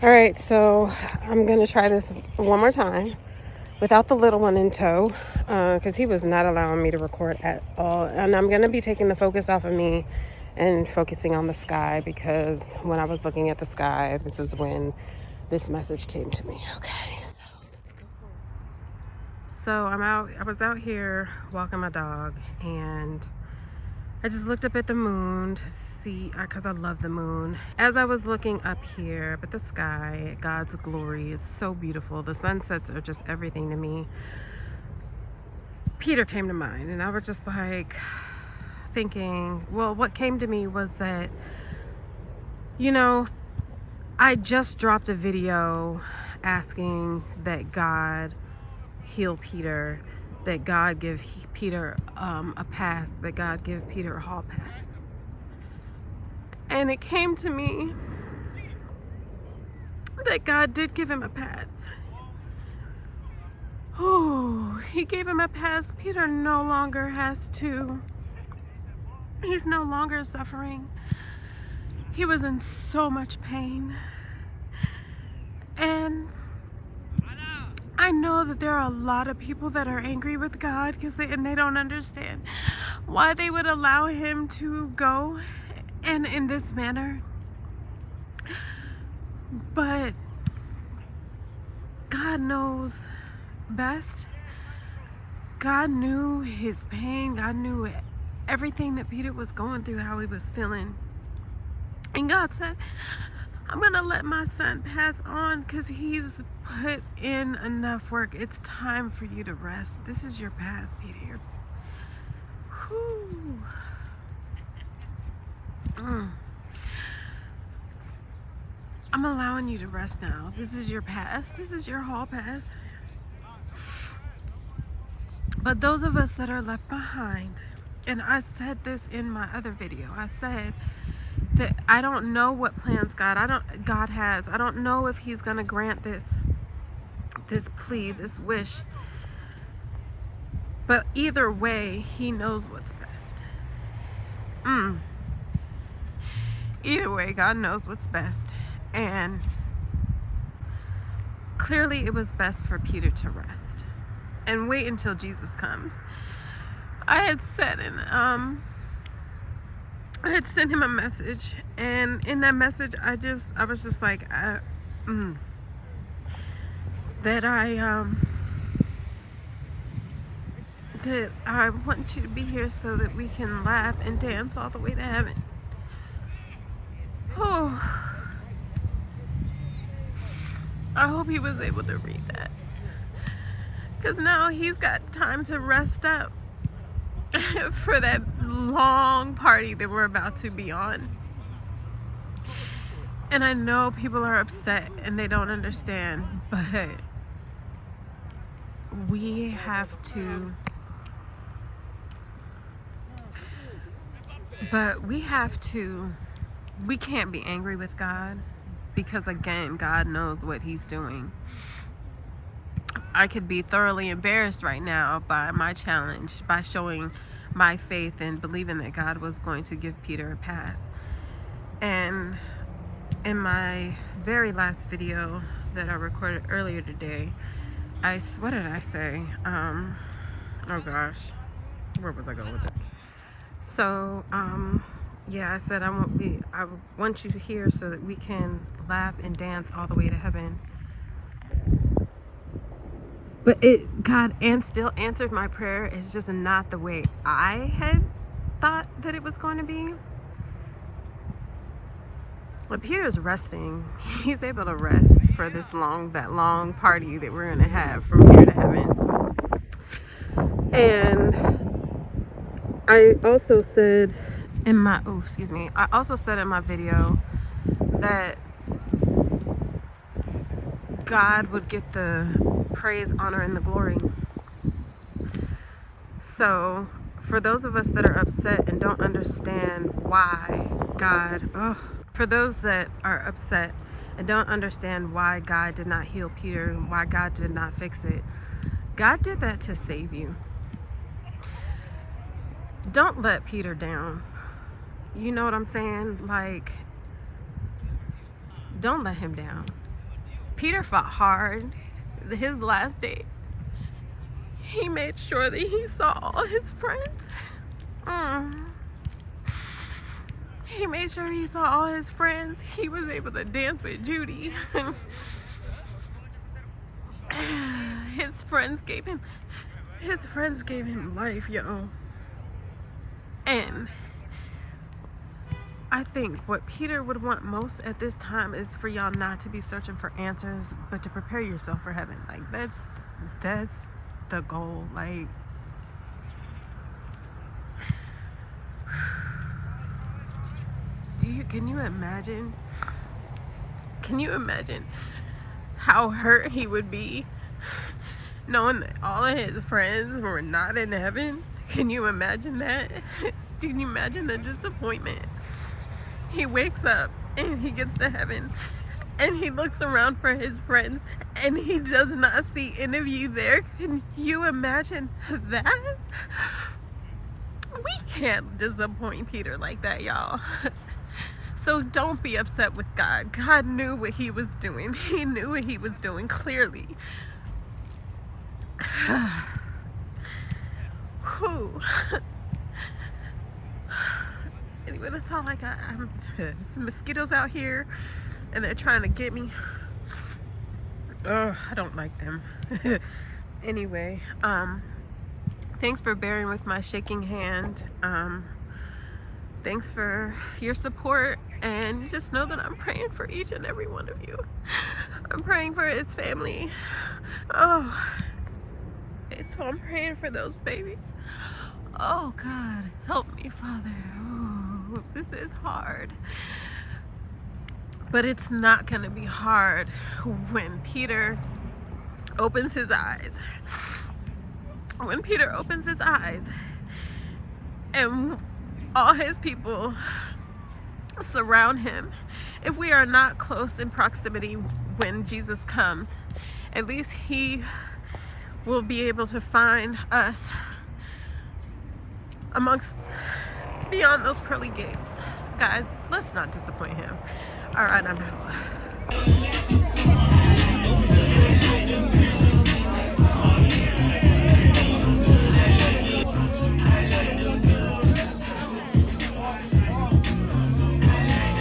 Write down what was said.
All right, so I'm gonna try this one more time without the little one in tow, because he was not allowing me to record at all. And I'm gonna be taking the focus off of me and focusing on the sky, because when I was looking at the sky, this is when this message came to me. Okay, so let's go for it. So I was out here walking my dog, and I just looked up at the moon to see, because I love the moon. As I was looking up here at the sky, God's glory, it's so beautiful. The sunsets are just everything to me. Peter came to mind, and I was just like thinking, well, what came to me was that, I just dropped a video asking that God heal Peter, that God give Peter a pass, that God give Peter a hall pass. And it came to me that God did give him a pass. Oh, he gave him a pass. Peter no longer has to. He's no longer suffering. He was in so much pain. And I know that there are a lot of people that are angry with God because they don't understand why they would allow him to go and in this manner. But God knows best. God knew his pain. God knew everything that Peter was going through, how he was feeling. And God said, I'm going to let my son pass on because he's put in enough work. It's time for you to rest. This is your pass, Peter. Whew. I'm allowing you to rest now. This is your pass. This is your hall pass. But those of us that are left behind, and I said this in my other video, I said that I don't know what plans God has. I don't know if he's going to grant this plea, this wish. But either way, he knows what's best. Either way, God knows what's best. And clearly it was best for Peter to rest and wait until Jesus comes. I had said I had sent him a message, and in that message I was just like that I want you to be here so that we can laugh and dance all the way to heaven. Oh, I hope he was able to read that, because now he's got time to rest up for that long party that we're about to be on. And I know people are upset and they don't understand, but we can't be angry with God, because again, God knows what he's doing. I could be thoroughly embarrassed right now by my challenge, by showing my faith and believing that God was going to give Peter a pass. And in my very last video that I recorded earlier today, what did I say? Oh gosh, where was I going with it? So, yeah, I said I want you to hear so that we can laugh and dance all the way to heaven. But God still answered my prayer. It's just not the way I had thought that it was going to be. But Peter's resting. He's able to rest for that long party that we're going to have from here to heaven. And I also said in my video that God would get the praise, honor, and the glory. So for those of us that are upset and don't understand why for those that are upset and don't understand why God did not heal Peter and why God did not fix it, God did that to save you. Don't let Peter down. You know what I'm saying? Like, don't let him down. Peter fought hard his last days. He made sure that he saw all his friends. He made sure he saw all his friends. He was able to dance with Judy. His friends gave him life, yo. And I think what Peter would want most at this time is for y'all not to be searching for answers, but to prepare yourself for heaven. Like, that's the goal. Like, can you imagine how hurt he would be knowing that all of his friends were not in heaven? Can you imagine that? Can you imagine the disappointment? He wakes up and he gets to heaven and he looks around for his friends and he does not see any of you there. Can you imagine that? We can't disappoint Peter like that, y'all. So don't be upset with God. God knew what he was doing. He knew what he was doing clearly. Whew. Anyway, that's all I got. Some mosquitoes out here and they're trying to get me. Oh, I don't like them. Anyway, thanks for bearing with my shaking hand. Thanks for your support, and just know that I'm praying for each and every one of you. I'm praying for his family. Oh, so I'm praying for those babies. Oh God, help me, Father. Oh, this is hard. But it's not going to be hard when Peter opens his eyes. When Peter opens his eyes and all his people surround him. If we are not close in proximity when Jesus comes, at least he will be able to find us beyond those pearly gates. Guys, let's not disappoint him. All right, I'm out.